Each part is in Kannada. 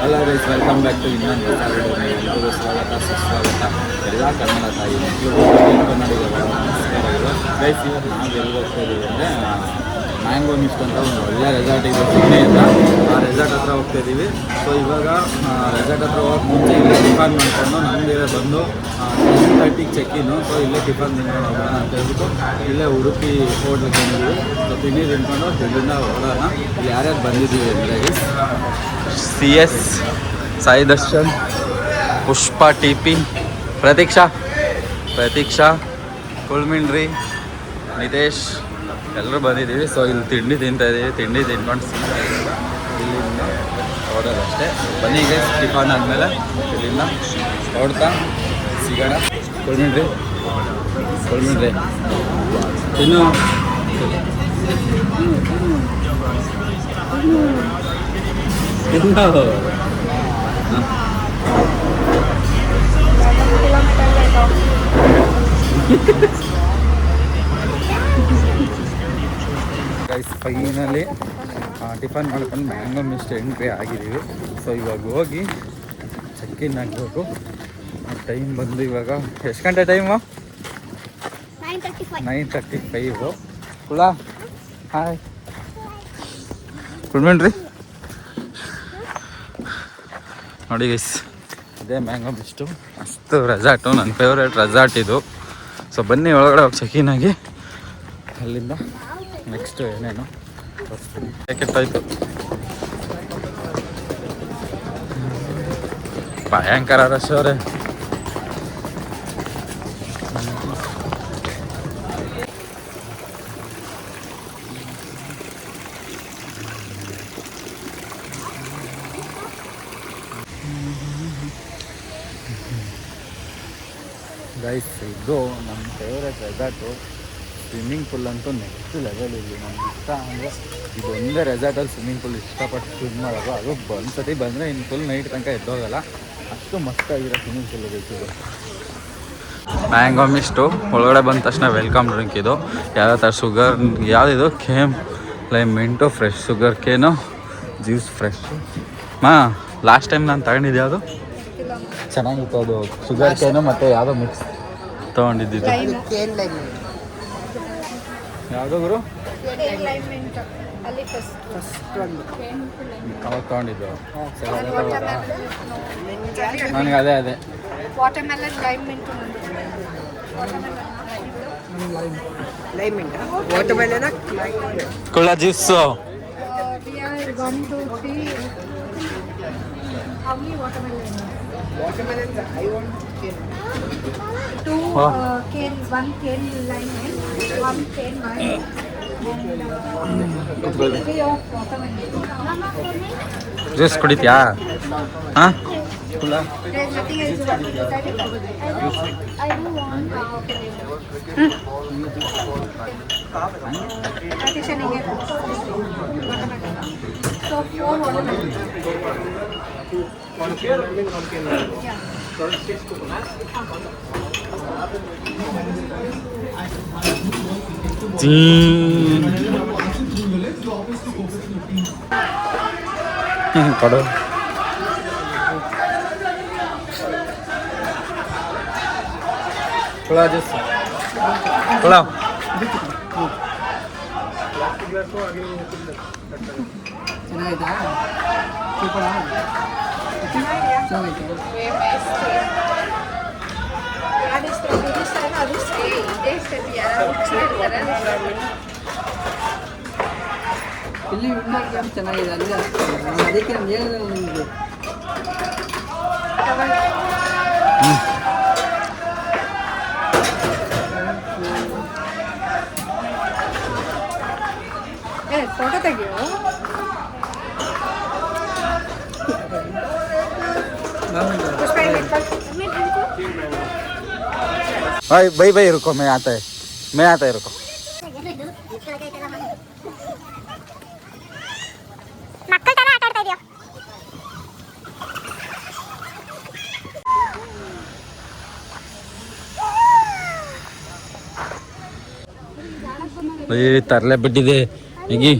Hello guys, welcome back to ಇನ್ನೊಂದು ಹೊಸ ವಿಡಿಯೋ. ಎಲ್ಲರಿಗೂ ಸ್ವಾಗತ ಸುಸ್ವಾಗತ. ಎಲ್ಲ ಕನ್ನಡ ತಾಯಿ ಮಕ್ಕಳು ಕನ್ನಡಿಗರ ನಮಸ್ಕಾರಗಳು. ಗೈಸ್, ಇವತ್ತು ನಾವು ಎಲ್ಲಿ ಹೋಗ್ತಾ ಇದ್ದೀವಿ ಅಂದರೆ ಮ್ಯಾಂಗೋ ಮಿಸ್ಟ್ ಅಂತ ಒಂದು ಒಳ್ಳೆ ರೆಸಾರ್ಟ್ ಇದೆ ಸಿಡ್ನಿಯಿಂದ. ಆ ರೆಸಾರ್ಟ್ ಹತ್ರ ಹೋಗ್ತಾ ಇದ್ದೀವಿ. ಸೊ ಇವಾಗ ರೆಸಾರ್ಟ್ ಹತ್ರ ಹೋಗಿ ಮುಂಚೆ ಇಲ್ಲೇ ಟಿಫನ್ ಮಾಡಿಕೊಂಡು ನಮಗೆ ಬಂದು 10:30 ಚೆಕ್ಕಿನು. ಸೊ ಇಲ್ಲೇ ಟಿಫನ್ ತಿನ್ಕೊಂಡು ಹೋಗೋಣ ಅಂತ ಹೇಳ್ಬಿಟ್ಟು ಇಲ್ಲೇ ಉಡುಪಿ ಹೋಟ್ಲಿಗೆ ಬಂದಿದ್ದೀವಿ. ಸೊ ತಿಂಡಿ ತಿನ್ಕೊಂಡು ಇಲ್ಲಿಂದ ಹೋಗೋಣ. ಇಲ್ಲಿ ಯಾರ್ಯಾರು ಬಂದಿದ್ದೀವಿ ಅಂದರೆ CS, ಸಾಯಿ ದರ್ಶನ್, ಪುಷ್ಪ, TP, ಪ್ರತೀಕ್ಷಾ, ಕುಳ್ಮಿಂಡ್ರಿ, ನಿತೇಶ್ ಎಲ್ಲರೂ ಬಂದಿದ್ದೀವಿ. ಸೊ ಇಲ್ಲಿ ತಿಂಡಿ ತಿಂತಾಯಿದ್ದೀವಿ. ತಿಂಡಿ ತಿನ್ಕೊಂಡು ಇಲ್ಲಿಂದ ಹೊರಡೋದಷ್ಟೇ. ಬನ್ನಿ ಗೈಸ್, ಟಿಫನ್ ಆದಮೇಲೆ ಇಲ್ಲಿಂದ ಹೊಡ್ತಾ ಸಿಗೋಣ. ಕುಳ್ಮಿಂಡ್ರಿ ಇನ್ನು ಗೈಸ್, ಫೈನಲಿ ಟಿಫನ್ ಮಾಡ್ಕೊಂಡು ಮ್ಯಾಂಗೋ ಮಿಸ್ಟ್ ಎಂಟ್ರಿ ಆಗಿದ್ದೀವಿ. ಸೊ ಇವಾಗ ಹೋಗಿ ಚೆಕ್ಕಿನ್ ಆಗಬೇಕು. ಟೈಮ್ ಬಂದು ಇವಾಗ ಎಷ್ಟು ಗಂಟೆ ಟೈಮು? 9:35. ಕುಲಾ ಹಾಯ್ ಕುಳ್ಮೇಣ್ರಿ. ನೋಡಿ ಗೈಸ್, ಇದೇ ಮ್ಯಾಂಗೋ ಮಿಸ್ಟು. ಮಸ್ತು ರೆಸಾರ್ಟು, ನನ್ನ ಫೇವ್ರೇಟ್ ರೆಸಾರ್ಟ್ ಇದು. ಸೊ ಬನ್ನಿ ಒಳಗಡೆ ಹೋಗಿ ಚೆಕಿನ್ ಆಗಿ ಅಲ್ಲಿಂದ ನೆಕ್ಸ್ಟು ಏನೇನು ಕೆಟ್ಟಾಯಿತು. ಭಯಂಕರ ರಶ್ ಅವರೇ. ಗೈಸ್, ಇದು ನಮ್ಮ ಫೇವ್ರೇಟ್ ರೆಸಾರ್ಟು. ಸ್ವಿಮ್ಮಿಂಗ್ ಪೂಲ್ ಅಂತೂ ನೆಕ್ಸ್ಟ್ ಲೆವೆಲ್ ಇಲ್ಲಿ. ನಮ್ಗೆ ಇಷ್ಟ ಅಂದರೆ ಇದೊಂದೇ ರೆಸಾರ್ಟಲ್ಲಿ ಸ್ವಿಮ್ಮಿಂಗ್ ಪೂಲ್ ಇಷ್ಟಪಟ್ಟು ಸ್ವಿಮ್ ಮಾಡೋದು. ಅದು ಒಂದ್ಸತಿ ಬಂದರೆ ಇನ್ನು ಫುಲ್ ನೈಟ್ ತನಕ ಎದ್ದೋಗಲ್ಲ, ಅಷ್ಟು ಮಸ್ತಾಗಿರೋ ಸ್ವಿಮ್ಮಿಂಗ್ ಪೂಲ್ ಬೇಕಿದೆ. ಮ್ಯಾಂಗೋ ಮಿಸ್ಟು ಒಳಗಡೆ ಬಂದ ತಕ್ಷಣ ವೆಲ್ಕಮ್ ಡ್ರಿಂಕ್ ಇದು. ಯಾವ ಥರ ಶುಗರ್ ಯಾವುದಿದು? Cane lime mint, fresh sugarcane, juice fresh. Last time ನಾನು ತಗೊಂಡಿದ್ದು ಯಾವುದು ಚೆನ್ನಾಗಿತ್ತು, ಅದು ಶುಗರ್ ಕೇನು ಮತ್ತು ಯಾವುದೋ ಮಿಕ್ಸ್ ತೊಗೊಂಡಿದ್ದು. ಯಾವುದೋ ಗುರು ಅವಾಗ ತೊಗೊಂಡಿದ್ದು ನನಗೆ ಅದೇ ಕುಳ್ಳ juice. Watermelon, I want cane. 2 cane, 1 cane lime, 1 cane lime, and 3 of watermelon. Juice ಕುಡಿತೀಯಾ? ಹಾಂ, There's nothing else you want to do. I do want. So 4 watermelon. One cane, one cane. Yeah. ಕೊಡು. ಕುಳಾ ಜ್ಯೂಸ್ ಕುಳಾ. ಇಲ್ಲಿ ವಿಂಡೋ ಚೆನ್ನಾಗಿದೆ. ಅಲ್ಲಿ ಅದಕ್ಕೆ ನಮ್ಗೆ ಹೇಳಿದ್ರೆ ನಿಮಗೆ ಫೋಟೋ ತೆಗಿಯೋ. भाई रुको, मैं आता है रुको. ತರಲೆ ಬಿಟ್ಟಿದೆ ನಗಿ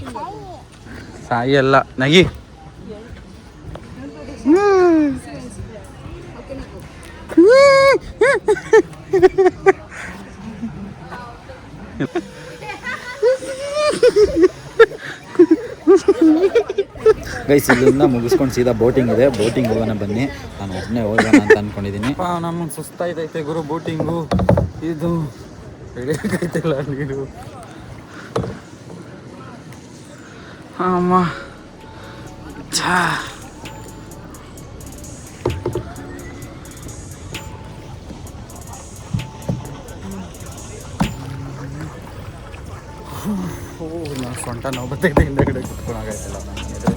ಸಾಯಿ ಎಲ್ಲ ನಗಿ. ಗೈಸ್ ಇಲ್ಲಿಂದ ಮುಗಿಸ್ಕೊಂಡು ಸೀದಾ ಬೋಟಿಂಗ್ ಇದೆ, ಬೋಟಿಂಗ್ ಹೋಗೋಣ ಬನ್ನಿ. ನಾನು ಒಬ್ಬನೇ ಹೋಗೋಣ ಅಂತ ಅಂದ್ಕೊಂಡಿದ್ದೀನಿ. ನಮಗೆ ಸುಸ್ತಾಯ್ತೈತೆ ಗುರು ಬೋಟಿಂಗು. ಇದು ಹಿಡಿಯೋಕೈತಿಲ್ಲ ನೀರು. ಅಮ್ಮ ಛಾ ನಾನು ಸೊಂಟ ನೋವು ಬರ್ತೈತೆ, ಹಿಂದೆಗಡೆ ಕುತ್ಕೊಳಕಾಯ್ತಿಲ್ಲ ನನಗೆ.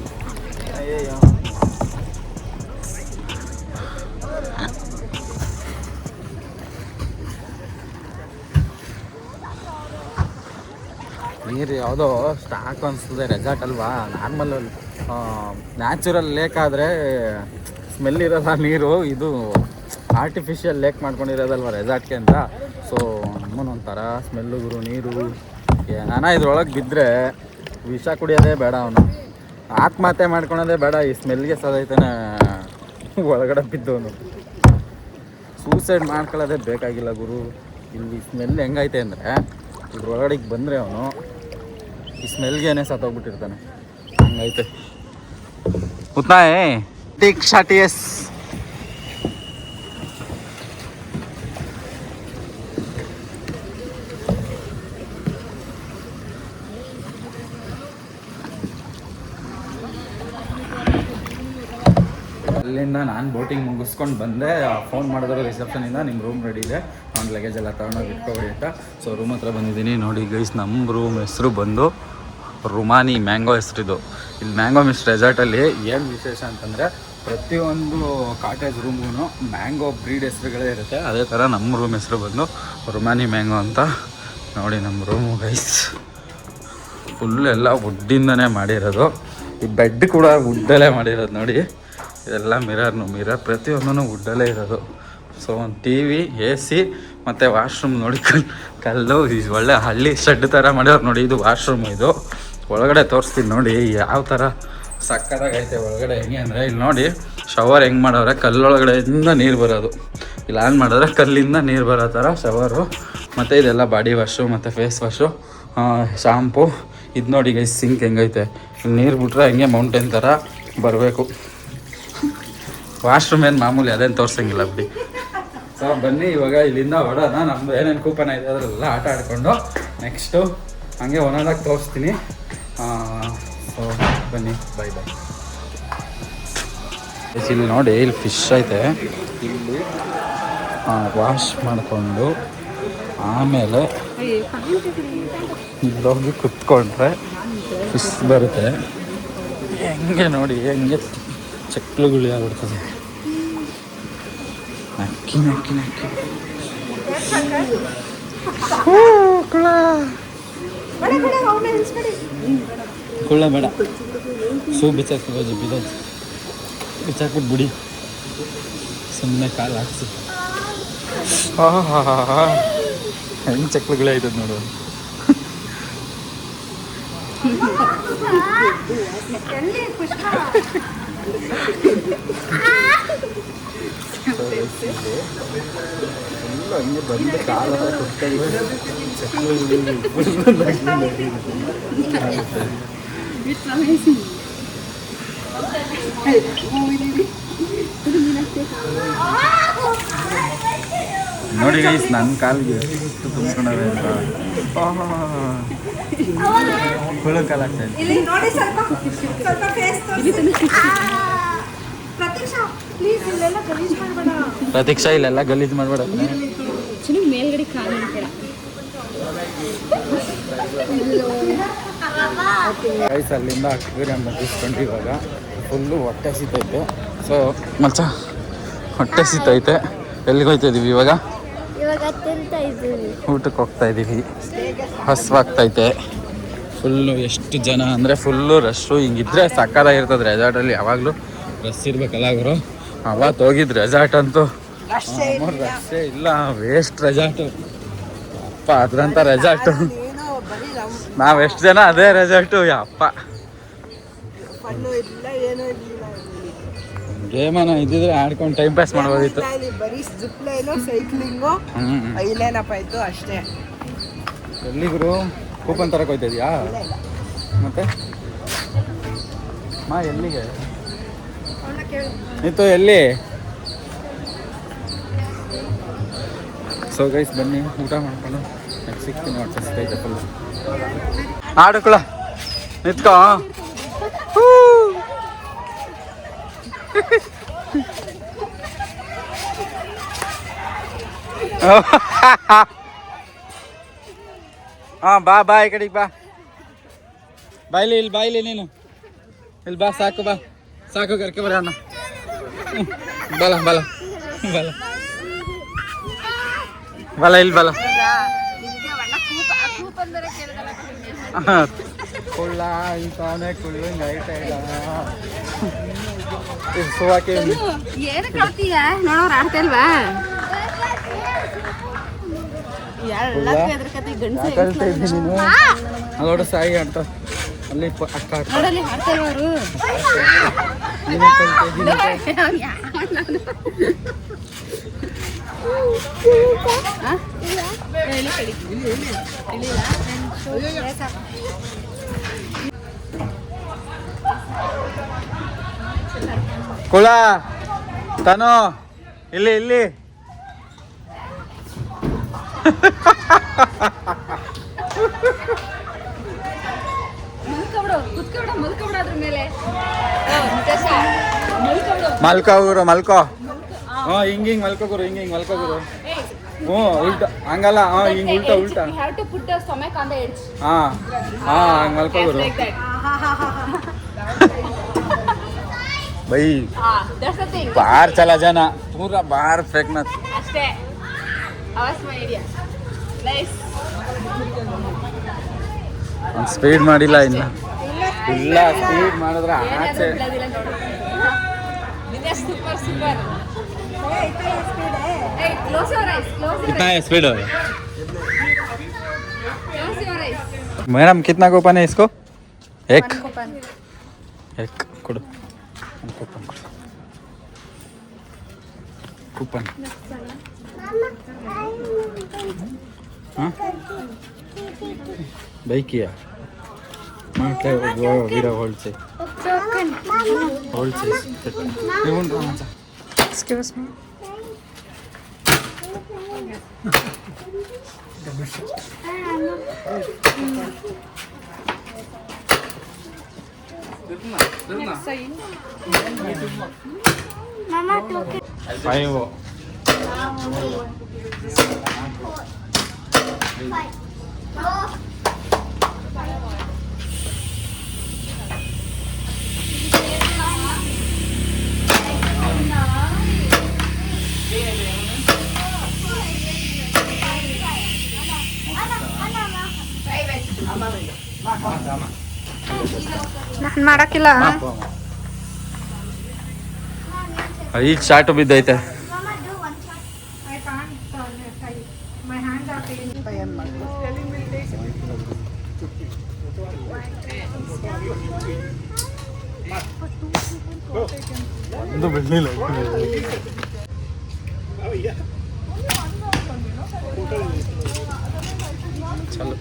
ಅಯ್ಯಯ್ಯೋ ನೀರು ಯಾವುದೋ ಸ್ಟಾಕ್ ಅನಿಸ್ತದೆ. ರೆಸಾರ್ಟ್ ಅಲ್ವಾ, ನಾರ್ಮಲ್ ನ್ಯಾಚುರಲ್ ಲೇಕ್ ಆದರೆ ಸ್ಮೆಲ್ ಇರೋಲ್ಲ ನೀರು. ಇದು ಆರ್ಟಿಫಿಷಿಯಲ್ ಲೇಕ್ ಮಾಡ್ಕೊಂಡಿರೋದಲ್ವ ರೆಸಾರ್ಟ್ಗೆ ಅಂತ. ಸೊ ನಮ್ಮನ್ನೊಂಥರ ಸ್ಮೆಲ್ಲು ಗುರು ನೀರು. ನಾನು ಇದ್ರೊಳಗೆ ಬಿದ್ದರೆ ವಿಷ ಕುಡಿಯೋದೇ ಬೇಡ, ಅವನು ಆತ್ಮಹತ್ಯೆ ಮಾಡ್ಕೊಳೋದೇ ಬೇಡ. ಈ ಸ್ಮೆಲ್ಗೆ ಸದೈತಾನೆ ಒಳಗಡೆ ಬಿದ್ದವನು ಸೂಸೈಡ್ ಮಾಡ್ಕೊಳ್ಳೋದೇ ಬೇಕಾಗಿಲ್ಲ ಗುರು. ಇಲ್ಲಿ ಸ್ಮೆಲ್ ಹೆಂಗೈತೆ ಅಂದರೆ ಇದ್ರೊಳಗಡೆಗೆ ಬಂದರೆ ಅವನು ಈ ಸ್ಮೆಲ್ಗೇನೆ ಸತ್ತೋಗ್ಬಿಟ್ಟಿರ್ತಾನೆ, ಹಂಗೈತೆ. ಉತ್ನಾಯೇ ಟಿಕ್ ಶಾಟಿ ಎಸ್ ಅಲ್ಲಿಂದ ನಾನು ಬೋಟಿಂಗ್ ಮುಗಿಸ್ಕೊಂಡು ಬಂದೆ. ಫೋನ್ ಮಾಡಿದ್ರು ರಿಸೆಪ್ಷನಿಂದ, ನಿಮ್ಮ ರೂಮ್ ರೆಡಿ ಇದೆ, ಅವ್ನ ಲಗೇಜ್ ಎಲ್ಲ ತೊಗೊಂಡೋಗಿ ಇಟ್ಕೊಬೇಡಿ ಅಂತ. ಸೊ ರೂಮ್ ಹತ್ರ ಬಂದಿದ್ದೀನಿ. ನೋಡಿ ಗೈಸ್, ನಮ್ಮ ರೂಮ್ ಹೆಸರು ಬಂದು ರುಮಾನಿ ಮ್ಯಾಂಗೋ ಹೆಸರಿದು. ಇಲ್ಲಿ ಮ್ಯಾಂಗೋ ಮಿಸ್ಟ್ ರೆಸಾರ್ಟಲ್ಲಿ ಏನು ವಿಶೇಷ ಅಂತಂದರೆ ಪ್ರತಿಯೊಂದು ಕಾಟೇಜ್ ರೂಮ್ಗೂ ಮ್ಯಾಂಗೋ ಬ್ರೀಡ್ ಹೆಸರುಗಳೇ ಇರುತ್ತೆ. ಅದೇ ಥರ ನಮ್ಮ ರೂಮ್ ಹೆಸರು ಬಂದು ರುಮಾನಿ ಮ್ಯಾಂಗೋ ಅಂತ. ನೋಡಿ ನಮ್ಮ ರೂಮು ಗೈಸ್ ಫುಲ್ ಎಲ್ಲ ವುಡ್ಡಿಂದನೇ ಮಾಡಿರೋದು. ಈ ಬೆಡ್ ಕೂಡ ವುಡ್ಡಲ್ಲೇ ಮಾಡಿರೋದು. ನೋಡಿ ಇದೆಲ್ಲ ಮಿರರ್ ಪ್ರತಿಯೊಂದೂ ವುಡ್ಡಲ್ಲೇ ಇರೋದು. ಸೊ ಒಂದು ಟಿ ವಿ, ಎ ಸಿ ಮತ್ತು ವಾಶ್ರೂಮ್. ನೋಡಿ ಕಲ್ಲು ಒಳ್ಳೆ ಹಳ್ಳಿ ಶೆಡ್ ಥರ ಮಾಡ್ಯವ್ರು. ನೋಡಿ ಇದು ವಾಶ್ರೂಮ್. ಇದು ಒಳಗಡೆ ತೋರಿಸ್ತೀನಿ ನೋಡಿ ಯಾವ ಥರ ಸಕ್ಕತ್ತಾಗೈತೆ ಒಳಗಡೆ. ಹೆಂಗೆ ಅಂದರೆ ಇಲ್ಲಿ ನೋಡಿ ಶವರ್ ಹೆಂಗೆ ಮಾಡವ್ರೆ, ಕಲ್ಲೊಳಗಡೆಯಿಂದ ನೀರು ಬರೋದು. ಇಲ್ಲಿ ಆನ್ ಮಾಡಿದ್ರೆ ಕಲ್ಲಿಂದ ನೀರು ಬರೋ ಥರ ಶವರು. ಮತ್ತು ಇದೆಲ್ಲ ಬಾಡಿ ವಾಶು ಮತ್ತು ಫೇಸ್ ವಾಶು, ಶಾಂಪು. ಇದು ನೋಡಿ ಗೈಸ್ ಸಿಂಕ್ ಹೆಂಗೈತೆ. ಇಲ್ಲಿ ನೀರು ಬಿಟ್ರೆ ಹಂಗೆ ಮೌಂಟೇನ್ ಥರ ಬರಬೇಕು. ವಾಶ್ರೂಮ್ ಏನು ಮಾಮೂಲಿ, ಅದೇನು ತೋರ್ಸಂಗಿಲ್ಲ ಬಿಡಿ. ಸೊ ಬನ್ನಿ ಇವಾಗ ಇಲ್ಲಿಂದ ಹೊಡೋಣ. ನಮ್ಮದು ಏನೇನು ಕೂಪನ್ ಐತೆ ಅದರೆಲ್ಲ ಆಟ ಆಡಿಕೊಂಡು ನೆಕ್ಸ್ಟು ಹಂಗೆ ಒಂದೊಂದಾಗಿ ತೋರಿಸ್ತೀನಿ. ಸೊ ಬನ್ನಿ, ಬೈ ಬೈ. ಇಲ್ಲಿ ನೋಡಿ ಇಲ್ಲಿ ಫಿಶ್ ಐತೆ. ಇಲ್ಲಿ ವಾಶ್ ಮಾಡಿಕೊಂಡು ಆಮೇಲೆ ಇಲ್ಲೋಗಿ ಕುತ್ಕೊಂಡ್ರೆ ಫಿಶ್ ಬರುತ್ತೆ. ಹೆಂಗೆ ನೋಡಿ ಹೆಂಗೆ ಚಕ್ಲುಗುಳಿ ಆಗ್ಬಿಡ್ತದೆ. ನಕ್ಕಿ ನಕ್ಕಿ ನಕ್ಕಿ ಕುಳ್ಳ ಬೇಡ, ಸೂ ಬಿಚ್ಚಾಕ್ಬಿಟ್ಟು ಬಿಡಿ, ಸುಮ್ಮನೆ ಕಾಲು ಹಾಕ್ಸಿ. ಹೆಂಗೆ ಚಕ್ಲುಗಳೇ ಆಯ್ತದ ನೋಡು. ಹಂಗೆ ಬಂದು ಕಾಲ ನೋಡಿ ಗೈಸ್ ನನ್ನ ಕಾಲಿಗೆ ಎಷ್ಟು ತುಂಬ್ಕೊಂಡವೆ ಅಂತ. ಹುಳು ಕಾಲ ಆಗ್ತಾ ಇದೆ. ಪ್ರತೀಕ್ಷಾ ಇಲ್ಲೆಲ್ಲ ಗಲೀಜು ಮಾಡಬೇಡ. ಮೇಲ್ಗಡೆ ಕಾಲು ಗೈಸ್ ಅಲ್ಲಿಂದ ಅಕ್ವೇರಿಯಂ ಮುಗಿಸ್ಕೊಂಡು ಇವಾಗ ಫುಲ್ಲು ಹೊಟ್ಟೆ ಸಿತೈತೆ. ಸೊ ಮಚ್ಚ ಹೊಟ್ಟೆ ಸಿತೈತೆ. ಎಲ್ಲಿಗೆ ಹೋಗ್ತಾ ಇದೀವಿ ಇವಾಗ? ಊಟಕ್ಕೆ ಹೋಗ್ತಾ ಇದ್ದೀವಿ. ಹಸ್ವಾಗ್ತೈತೆ ಫುಲ್ಲು. ಎಷ್ಟು ಜನ ಅಂದರೆ ಫುಲ್ಲು ರಶ್ಶು. ಹಿಂಗಿದ್ರೆ ಸಕ್ಕತ್ತಾಗಿರ್ತದೆ ರೆಸಾರ್ಟಲ್ಲಿ. ಯಾವಾಗಲೂ ರಶ್ ಇರ್ಬೇಕಲ್ಲ ಅವರು. ಅವತ್ತು ಹೋಗಿದ್ದು ರೆಸಾರ್ಟ್ ಅಂತೂ ರಶ್ಶೇ ಇಲ್ಲ, ವೇಸ್ಟ್ ರೆಸಾರ್ಟು ಅಪ್ಪ. ಅದ್ರಂಥ ರೆಸಾರ್ಟು ನಾವು ಎಷ್ಟು ಜನ ಅದೇ ರೆಸಾರ್ಟು. ಅಪ್ಪ ಗೇಮನ ಇದ್ದಿದ್ರೆ ಆಡ್ಕೊಂಡು ಟೈಮ್ ಪಾಸ್ ಮಾಡ್ಬೋದಿತ್ತು. ಬರೀ ಜಿಪ್ ಲೈನು ಸೈಕ್ಲಿಂಗು ಇಲ್ಲೇನಪ್ಪ ಇತ್ತು ಅಷ್ಟೇ. ಎಲ್ಲಿಗುರು ಕೂಪನ್ ತರಕ್ಕೆ ಹೋಯ್ತಾ ಇದೆಯಾ? ಮತ್ತೆ ಮಾ ಎಲ್ಲಿಗೆ ನಿಂತು ಎಲ್ಲಿ? ಸೊ ಗೈಸ್ ಬನ್ನಿ ಊಟ ಮಾಡ್ಕೊಂಡು ನೆಕ್ಸ್ಟ್ ಸಿಗ್ತೀನಿ. ಹೊಟ್ಟೆ ಫುಲ್ ಆಡುಕಳ ನಿಂತ್ಕೋ. ಹಾಂ ಬಾ ಬಾ ಈ ಕಡೆಗೆ ಬಾ. ಬಾಯ್ಲಿ ಇಲ್ಲಿ ಬಾಯ್ಲಿ ನೀನು ಇಲ್ಲಿ ಬಾ. ಸಾಕು ಬಾ ಸಾಕು ಕರ್ಕೆ ಬರೋಣ. ಬಲ ಬಲ ಬಲ ಬಲ ಇಲ್ಲಿ ಬಲ. ಕುಳ್ಳ ಇಂತಾನೆ ಕುಳ್ಳ ಐಟ ಇಲ್ಲ ಸುವಾಕೆ ನೋಡೋರು ಆಡ್ತಲ್ವಾ? ನೋಡ ಸಾಯಿ ಆಡ್ತ ಅಲ್ಲಿ ಅಕ್ಕ ಕುಳ ತಾನು ಇಲ್ಲಿ ಇಲ್ಲಿ ಮಲ್ಕೋ ಗುರು ಮಲ್ಕೋ. ಹಿಂಗ್ ಹಿಂಗ್ ಮಲ್ಕೋ ಗುರು ಹಿಂಗ್ ಹಿಂಗ್ ಮಲ್ಕೋ ಗುರು. ಹ್ಞೂ ಉಲ್ಟಾ ಹಂಗಲ್ಲ. ಹಿಂಗ್ ಉಲ್ಟಾ ಉಲ್ಟಾ. ಹಂಗ್ ಮಲ್ಕೋ ಗುರು. ಬೈ ಬಾರ್ ಚಲ ಜನ ಪೂರಾ ಬಾರ್ ಫೇಕ್ನ ಸ್ಪೀಡ್ ಮಾಡಿಲ್ಲ ಇನ್ನು. ಇಲ್ಲ ಸ್ಪೀಡ್ ಮಾಡಿದ್ರೆ ಆಚೆ कितना है स्पीड? मैडम कितना कूपन है इसको? एक एक कोड कूपन. हाँ भाई किया वीडियो होल्ड से Excuse me. Mama took it. Five. ನಾನು ಮಾಡಕ್ಕಿಲ್ಲ. ಈಗ ಶಾರ್ಟ್ ಬಿದ್ದೈತೆ. ಒಂದು ಬಿಡ್ಲಿಲ್ಲ. ಚಲೋ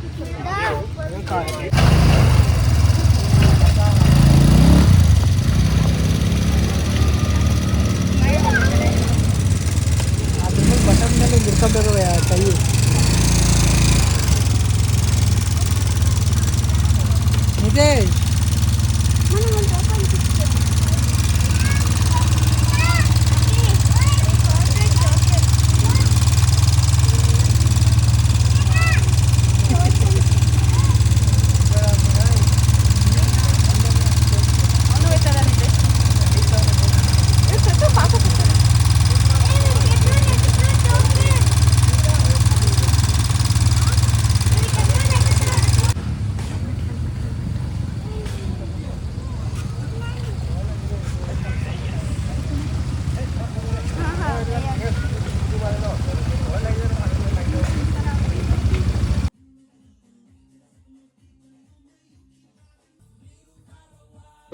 ಬಟನ್ ಮೇಲೆ ಇರ್ಕೋಬೇಕು ಕೈ. ನಿತೇಶ್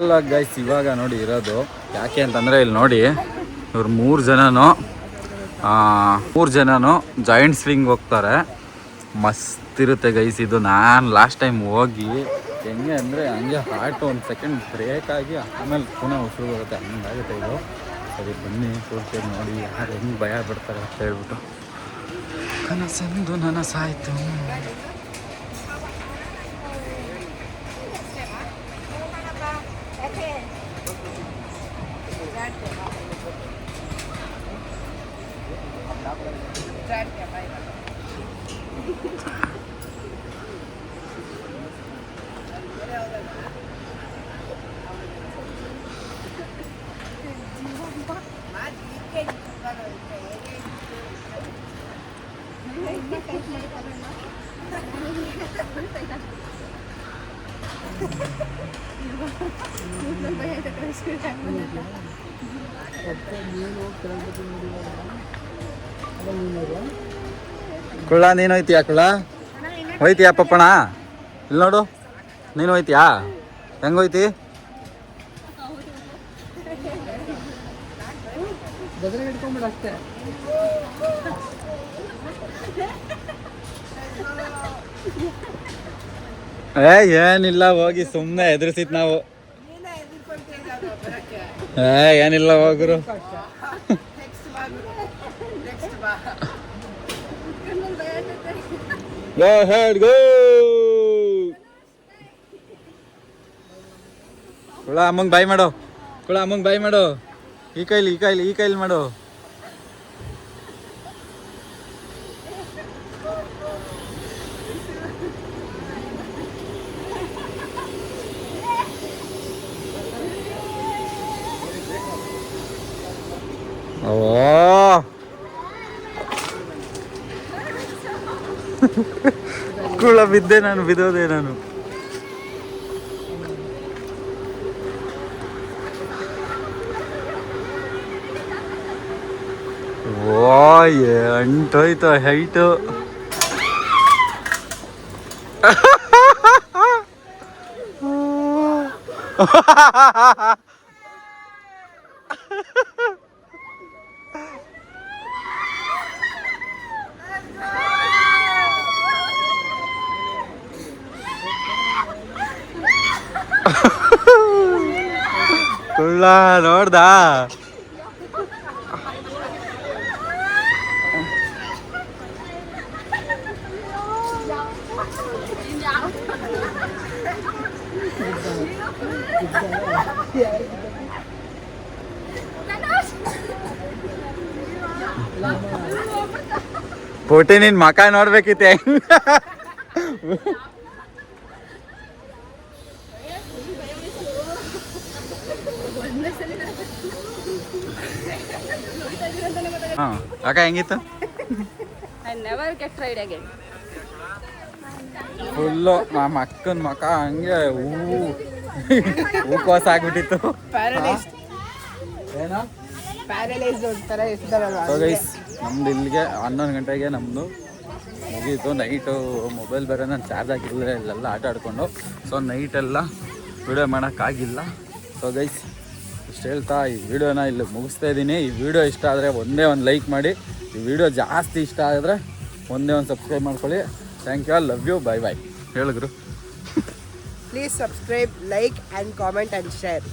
ಅಲ್ಲ ಗೈಸ್, ಇವಾಗ ನೋಡಿ ಇರೋದು ಯಾಕೆ ಅಂತಂದರೆ ಇಲ್ಲಿ ನೋಡಿ ಇವ್ರು ಮೂರು ಜನನು ಜಾಯಿಂಟ್ ಸ್ವಿಂಗ್ ಹೋಗ್ತಾರೆ. ಮಸ್ತ್ ಇರುತ್ತೆ ಗೈಸ್ ಇದು. ನಾನು ಲಾಸ್ಟ್ ಟೈಮ್ ಹೋಗಿ ಹೆಂಗೆ ಅಂದರೆ ಹಂಗೆ ಹಾರ್ಟ್ ಒಂದು ಸೆಕೆಂಡ್ ಬ್ರೇಕ್ ಆಗಿ ಆಮೇಲೆ ಪುನಃ ಉಸಿರು ಬರುತ್ತೆ, ಹಂಗಾಗುತ್ತೆ ಇದು. ಸರಿ ಬನ್ನಿ ತೋರಿಸಿ ನೋಡಿ ಯಾರು ಹೆಂಗೆ ಭಯ ಬಿಡ್ತಾರೆ ಅಂತ ಹೇಳ್ಬಿಟ್ಟು. ಕನಸೆಂದು ನನಸಾಯ್ತು. ಕುಳ್ಳ ನೀನು ಹೋಯ್ತೀಯಾ? ಕುಳ್ಳ ಹೋಯ್ತೀಯಾ ಪಪ್ಪಣ? ಇಲ್ಲಿ ನೋಡು, ನೀನು ಹೋಯ್ತೀಯಾ? ಹೆಂಗೆ ಹೋಯ್ತಿ? ಹಿಡ್ಕೊಂಬಿಡ ಅಷ್ಟೇ. ಏನಿಲ್ಲ, ಹೋಗಿ ಸುಮ್ಮನೆ ಎದುರಿಸಿತ್ ನಾವು. ಏನಿಲ್ಲ ಹೋಗ್ರು. Go ahead, go! ಕುಳ ಅಮ್ಮಂಗೆ ಬಾಯ್ ಮಾಡು. ಕುಳ ಅಮ್ಮಂಗೆ ಬಾಯ್ ಮಾಡು. ಈ ಕೈಲಿ ಮಾಡು. ಕುಳ ಬಿದ್ದೆ ನಾನು, ಬಿದ್ದೋದೆ ನಾನು. ಅಂಟೋಯ್ತು ಹೈಟು. ಕುಳ್ಳ ನೋಡ್ದಾ? ಪೋಟಿ ನಿನ್ ಮಕ ನೋಡ್ಬೇಕಿತ್ತೆ. ಅಕ್ಕ ಹೆಂಗಿತ್ತು? ಫುಲ್ಲು ನಮ್ಮ ಅಕ್ಕನ ಮಕ ಹಂಗೆ ಹೂಕೋಸ ಆಗ್ಬಿಟ್ಟಿತ್ತು. ಏನೋ ನಮ್ದು ಇಲ್ಲಿಗೆ 11 ಗಂಟೆಗೆ ನಮ್ಮದು ಮುಗೀತು. ನೈಟು ಮೊಬೈಲ್ ಬೇರೆ ನಾನು ಚಾರ್ಜ್ ಹಾಕಿಲ್ಲ, ಇಲ್ಲೆಲ್ಲ ಆಟ ಆಡಿಕೊಂಡು. ಸೊ ನೈಟೆಲ್ಲ ವಿಡಿಯೋ ಮಾಡೋಕ್ಕಾಗಿಲ್ಲ. ಸೊ ಗೈಸ್ ಇಷ್ಟು ಹೇಳ್ತಾ ಈ ವಿಡಿಯೋನ ಇಲ್ಲಿ ಮುಗಿಸ್ತಾ ಇದ್ದೀನಿ. ಈ ವಿಡಿಯೋ ಇಷ್ಟ ಆದರೆ ಒಂದೇ ಒಂದು ಲೈಕ್ ಮಾಡಿ. ಈ ವಿಡಿಯೋ ಜಾಸ್ತಿ ಇಷ್ಟ ಆದರೆ ಒಂದೇ ಒಂದು ಸಬ್ಸ್ಕ್ರೈಬ್ ಮಾಡ್ಕೊಳ್ಳಿ. ಥ್ಯಾಂಕ್ ಯು, ಲವ್ ಯು, ಬಾಯ್ ಬಾಯ್ ಹೇಳಿದ್ರು. Please subscribe, like and comment and share.